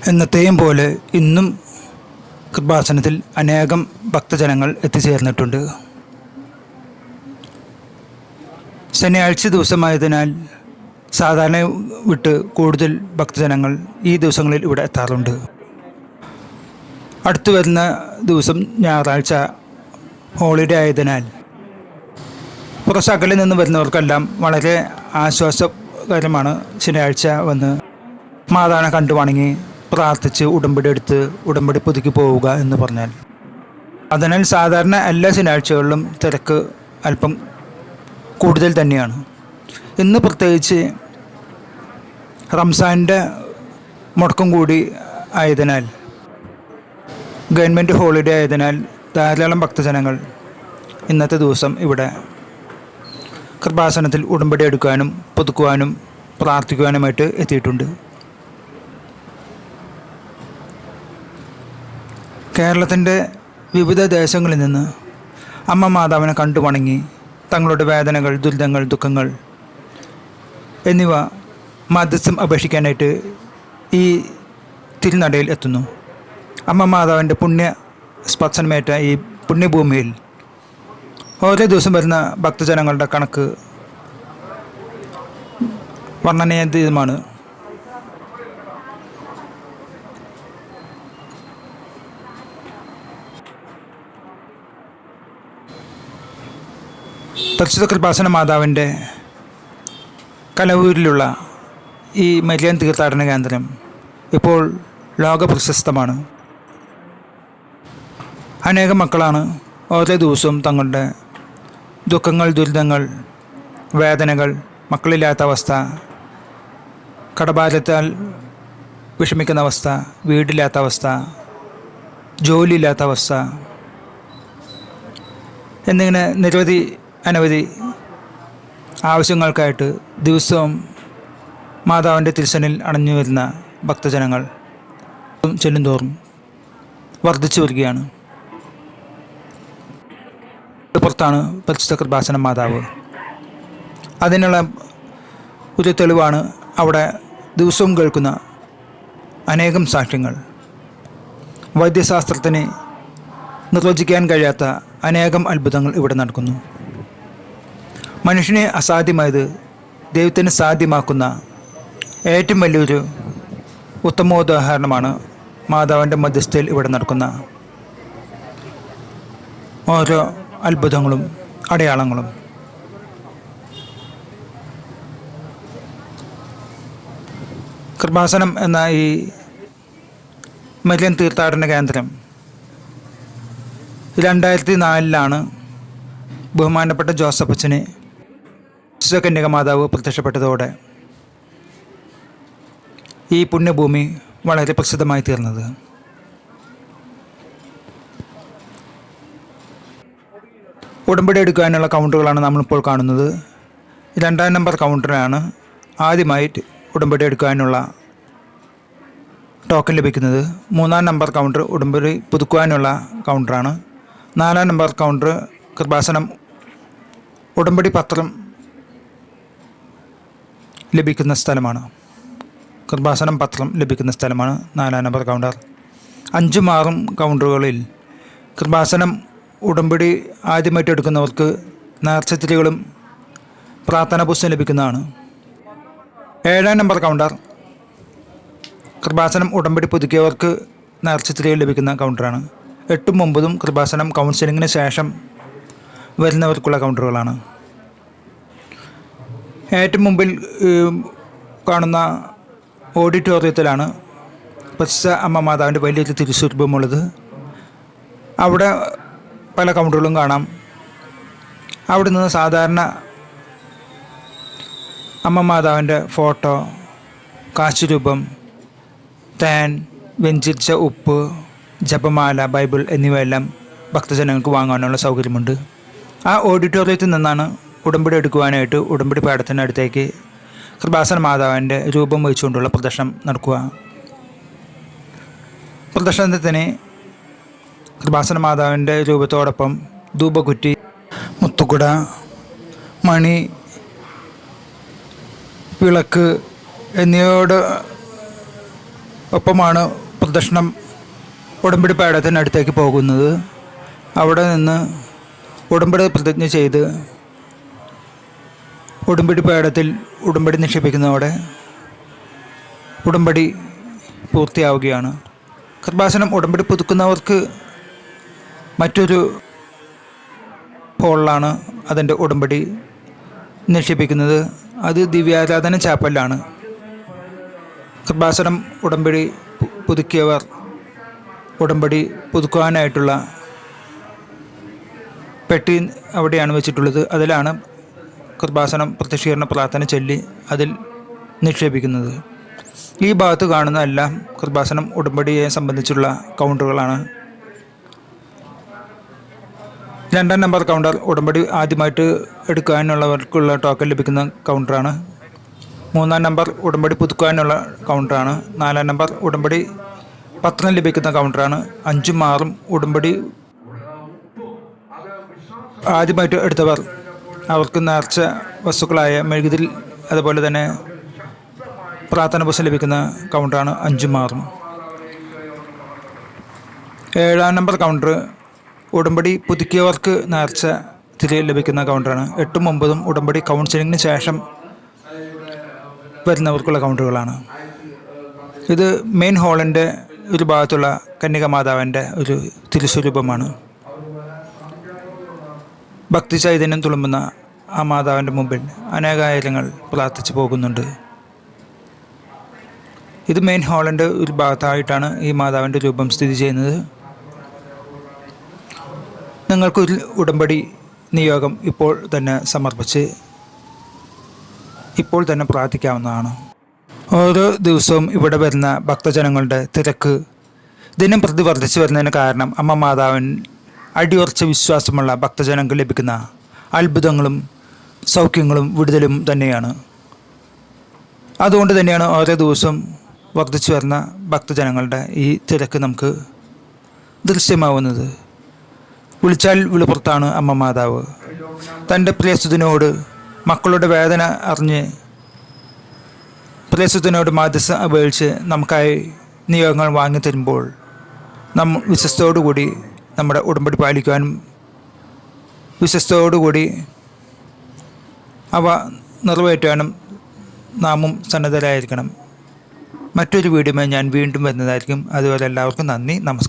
എന്നത്തെയും പോലെ ഇന്നും കൃപാസനത്തിൽ അനേകം ഭക്തജനങ്ങൾ എത്തിച്ചേർന്നിട്ടുണ്ട്. ശനിയാഴ്ച ദിവസമായതിനാൽ സാധാരണ വിട്ട് കൂടുതൽ ഭക്തജനങ്ങൾ ഈ ദിവസങ്ങളിൽ ഇവിടെ എത്താറുണ്ട്. അടുത്തു വരുന്ന ദിവസം ഞായറാഴ്ച ഹോളിഡേ ആയതിനാൽ പുറശകലിൽ നിന്ന് വരുന്നവർക്കെല്ലാം വളരെ ആശ്വാസകരമാണ് ശനിയാഴ്ച വന്ന് മാതാവിനെ കണ്ടു വണങ്ങി പ്രാർത്ഥിച്ച് ഉടമ്പടി എടുത്ത് ഉടമ്പടി പുതുക്കി പോവുക എന്ന് പറഞ്ഞാൽ. അതിനാൽ സാധാരണ എല്ലാ ശനിയാഴ്ചകളിലും തിരക്ക് അല്പം കൂടുതൽ തന്നെയാണ്. ഇന്ന് പ്രത്യേകിച്ച് റംസാൻ്റെ മുടക്കം കൂടി ആയതിനാൽ, ഗവൺമെൻറ് ഹോളിഡേ ആയതിനാൽ ധാരാളം ഭക്തജനങ്ങൾ ഇന്നത്തെ ദിവസം ഇവിടെ കൃപാസനത്തിൽ ഉടമ്പടി എടുക്കാനും പുതുക്കുവാനും പ്രാർത്ഥിക്കുവാനുമായിട്ട് എത്തിയിട്ടുണ്ട്. കേരളത്തിൻ്റെ വിവിധ ദേശങ്ങളിൽ നിന്ന് അമ്മ മാതാവിനെ കണ്ടു വണങ്ങി തങ്ങളുടെ വേദനകൾ, ദുരിതങ്ങൾ, ദുഃഖങ്ങൾ എന്നിവ മധ്യസ്ഥം അപേക്ഷിക്കാനായിട്ട് ഈ തിരുനടയിൽ എത്തുന്നു. അമ്മ മാതാവിൻ്റെ പുണ്യ സ്പർശനമേറ്റ ഈ പുണ്യഭൂമിയിൽ ഓരോ ദിവസം വരുന്ന ഭക്തജനങ്ങളുടെ കണക്ക് വർണ്ണനീയമാണ്. പരിശുദ്ധ കൃപാസന മാതാവിൻ്റെ കലവൂരിലുള്ള ഈ മരിയൻ തീർത്ഥാടന കേന്ദ്രം ഇപ്പോൾ ലോക പ്രശസ്തമാണ്. അനേകം മക്കളാണ് ഓരോ ദിവസവും തങ്ങളുടെ ദുഃഖങ്ങൾ, ദുരിതങ്ങൾ, വേദനകൾ, മക്കളില്ലാത്ത അവസ്ഥ, കടബാധ്യത്താൽ വിഷമിക്കുന്ന അവസ്ഥ, വീടില്ലാത്ത അവസ്ഥ, ജോലിയില്ലാത്ത അവസ്ഥ എന്നിങ്ങനെ നിരവധി അനവധി ആവശ്യങ്ങൾക്കായിട്ട് ദിവസവും മാതാവിൻ്റെ തിരുസനിൽ അണഞ്ഞു വരുന്ന ഭക്തജനങ്ങൾ ചെല്ലുന്തോറും വർദ്ധിച്ചു വരികയാണ്. പുറത്താണ് പരിശുദ്ധ കൃപാസന മാതാവ്. അതിനുള്ള ഒരു തെളിവാണ് അവിടെ ദിവസവും കേൾക്കുന്ന അനേകം സാക്ഷ്യങ്ങൾ. വൈദ്യശാസ്ത്രത്തിന് നിർവചിക്കാൻ കഴിയാത്ത അനേകം അത്ഭുതങ്ങൾ ഇവിടെ നടക്കുന്നു. മനുഷ്യനെ അസാധ്യമായത് ദൈവത്തിന് സാധ്യമാക്കുന്ന ഏറ്റവും വലിയൊരു ഉത്തമോദാഹരണമാണ് മാതാവിൻ്റെ മധ്യസ്ഥയിൽ ഇവിടെ നടക്കുന്ന ഓരോ അത്ഭുതങ്ങളും അടയാളങ്ങളും. കൃപാസനം എന്ന ഈ മരിയൻ തീർത്ഥാടന കേന്ദ്രം 2004 ബഹുമാനപ്പെട്ട ജോസഫ് അച്ഛന് കന്യക മാതാവ് പ്രത്യക്ഷപ്പെട്ടതോടെ ഈ പുണ്യഭൂമി വളരെ പ്രസിദ്ധമായി തീർന്നത്. ഉടമ്പടി എടുക്കാനുള്ള കൗണ്ടറുകളാണ് നമ്മളിപ്പോൾ കാണുന്നത്. 2ാം നമ്പർ കൗണ്ടറിലാണ് ആദ്യമായിട്ട് ഉടമ്പടി എടുക്കാനുള്ള ടോക്കൺ ലഭിക്കുന്നത്. 3ാം നമ്പർ കൗണ്ടർ ഉടമ്പടി പുതുക്കുവാനുള്ള കൗണ്ടറാണ്. 4ാം നമ്പർ കൗണ്ടർ കൃപാസനം ഉടമ്പടി പത്രം ലഭിക്കുന്ന സ്ഥലമാണ്. കൃപാസനം പത്രം ലഭിക്കുന്ന സ്ഥലമാണ് 4ാം നമ്പർ കൗണ്ടർ. 5ഉം 6ഉം കൗണ്ടറുകളിൽ കൃപാസനം ഉടമ്പടി ആദ്യമായിട്ട് എടുക്കുന്നവർക്ക് നേർച്ചത്തിരികളും പ്രാർത്ഥനാ പുസ്തകം ലഭിക്കുന്നതാണ്. 7ാം നമ്പർ കൗണ്ടർ കൃപാസനം ഉടമ്പടി പുതുക്കിയവർക്ക് നേർച്ചത്തിരികൾ ലഭിക്കുന്ന കൗണ്ടറാണ്. 8ഉം 9ഉം കൃപാസനം കൗൺസിലിങ്ങിന് ശേഷം വരുന്നവർക്കുള്ള കൗണ്ടറുകളാണ്. ഏറ്റവും മുമ്പിൽ കാണുന്ന ഓഡിറ്റോറിയത്തിലാണ് പരിശുദ്ധ അമ്മ മാതാവിൻ്റെ വലിയൊരു തിരുസ്വരൂപമുള്ളത്. അവിടെ പല കൗണ്ടറുകളും കാണാം. അവിടെ നിന്ന് സാധാരണ അമ്മ മാതാവിൻ്റെ ഫോട്ടോ, കാശുരൂപം, തേൻ, വെഞ്ചിരിച്ച ഉപ്പ്, ജപമാല, ബൈബിൾ എന്നിവയെല്ലാം ഭക്തജനങ്ങൾക്ക് വാങ്ങാനുള്ള സൗകര്യമുണ്ട്. ആ ഓഡിറ്റോറിയത്തിൽ നിന്നാണ് ഉടമ്പടി എടുക്കുവാനായിട്ട് ഉടമ്പടി പാടത്തിനടുത്തേക്ക് കൃപാസന മാതാവിൻ്റെ രൂപം വഹിച്ചുകൊണ്ടുള്ള പ്രദർശനം നടക്കുക. പ്രദർശനത്തിന് കൃപാസന മാതാവിൻ്റെ രൂപത്തോടൊപ്പം ധൂപകുറ്റി, മുത്തുകുട, മണി, വിളക്ക് എന്നിവയോട് ഒപ്പമാണ് പ്രദക്ഷിണം ഉടമ്പടി പേടത്തിനടുത്തേക്ക് പോകുന്നത്. അവിടെ നിന്ന് ഉടമ്പടി പ്രതിജ്ഞ ചെയ്ത് ഉടമ്പടി പേടത്തിൽ ഉടമ്പടി നിക്ഷേപിക്കുന്നതോടെ ഉടമ്പടി പൂർത്തിയാവുകയാണ്. കൃപാസനം ഉടമ്പടി പുതുക്കുന്നവർക്ക് മറ്റൊരു ഹോളിലാണ് അതിൻ്റെ ഉടമ്പടി നിക്ഷേപിക്കുന്നത്. അത് ദിവ്യാരാധന ചാപ്പലിലാണ്. കൃപാസനം ഉടമ്പടി പുതുക്കിയവർ ഉടമ്പടി പുതുക്കുവാനായിട്ടുള്ള പെട്ടി അവിടെയാണ് വെച്ചിട്ടുള്ളത്. അതിലാണ് കൃപാസനം പ്രത്യക്ഷീകരണ പ്രാർത്ഥന ചൊല്ലി അതിൽ നിക്ഷേപിക്കുന്നത്. ഈ ഭാഗത്ത് കാണുന്ന എല്ലാം കൃപാസനം ഉടമ്പടിയെ സംബന്ധിച്ചുള്ള കൗണ്ടറുകളാണ്. 2-ാം നമ്പർ കൗണ്ടർ ഉടമ്പടി ആദ്യമായിട്ട് എടുക്കാനുള്ളവർക്കുള്ള ടോക്കൺ ലഭിക്കുന്ന കൗണ്ടറാണ്. 3-ാം നമ്പർ ഉടമ്പടി പുതുക്കാനുള്ള കൗണ്ടറാണ്. 4-ാം നമ്പർ ഉടമ്പടി പത്രം ലഭിക്കുന്ന കൗണ്ടറാണ്. 5ഉം 6ഉം ഉടമ്പടി ആദ്യമായിട്ട് എടുത്തവർ അവർക്ക് നേർച്ച വസ്തുക്കളായ മെഴുകുതിരി അതുപോലെ തന്നെ പ്രാർത്ഥന പുസ്തകം ലഭിക്കുന്ന കൗണ്ടറാണ് 5ഉം 6ഉം. 7-ാം നമ്പർ കൗണ്ടർ ഉടമ്പടി പുതുക്കിയവർക്ക് നേർച്ച തിരികെ ലഭിക്കുന്ന കൗണ്ടറാണ്. 8ഉം 9ഉം ഉടമ്പടി കൗൺസിലിങ്ങിന് ശേഷം വരുന്നവർക്കുള്ള കൗണ്ടറുകളാണ്. ഇത് മെയിൻ ഹാളിൻ്റെ ഒരു ഭാഗത്തുള്ള കന്യക മാതാവിൻ്റെ ഒരു തിരുസ്വരൂപമാണ്. ഭക്തി ചൈതന്യം തുളുമ്പുന്ന ആ മാതാവിൻ്റെ മുമ്പിൽ അനേകായിരങ്ങൾ പ്രാർത്ഥിച്ചു പോകുന്നുണ്ട്. ഇത് മെയിൻ ഹാളിൻ്റെ ഒരു ഭാഗത്തായിട്ടാണ് ഈ മാതാവിൻ്റെ രൂപം സ്ഥിതി ചെയ്യുന്നത്. നിങ്ങൾക്കൊരു ഉടമ്പടി നിയോഗം ഇപ്പോൾ തന്നെ സമർപ്പിച്ച് ഇപ്പോൾ തന്നെ പ്രാർത്ഥിക്കാവുന്നതാണ്. ഓരോ ദിവസവും ഇവിടെ വരുന്ന ഭക്തജനങ്ങളുടെ തിരക്ക് ദിനം പ്രതി വർദ്ധിച്ചു വരുന്നതിന് കാരണം അമ്മ മാതാവിൻ അടിയുറച്ച വിശ്വാസമുള്ള ഭക്തജനങ്ങൾക്ക് ലഭിക്കുന്ന അത്ഭുതങ്ങളും സൗഖ്യങ്ങളും വിടുതലും തന്നെയാണ്. അതുകൊണ്ട് തന്നെയാണ് ഓരോ ദിവസവും വർദ്ധിച്ചു വരുന്ന ഭക്തജനങ്ങളുടെ ഈ തിരക്ക് നമുക്ക് ദൃശ്യമാവുന്നത്. വിളിച്ചാൽ വിളിപ്പുറത്താണ് അമ്മ മാതാവ്. തൻ്റെ പ്രിയസുതനോട് മക്കളുടെ വേദന അറിഞ്ഞ് പ്രിയസുതനോട് മാധ്യസ്ഥം അപേക്ഷിച്ച് നമുക്കായി നിയോഗങ്ങൾ വാങ്ങിത്തരുമ്പോൾ നമ്മൾ വിശ്വസ്തയോടുകൂടി നമ്മുടെ ഉടമ്പടി പാലിക്കുവാനും വിശ്വസ്തയോടുകൂടി അവ നിറവേറ്റാനും നാമും സന്നദ്ധരായിരിക്കണം. മറ്റൊരു വീഡിയോയുമായി ഞാൻ വീണ്ടും വരുന്നതായിരിക്കും. അതുവരെ എല്ലാവർക്കും നന്ദി, നമസ്കാരം.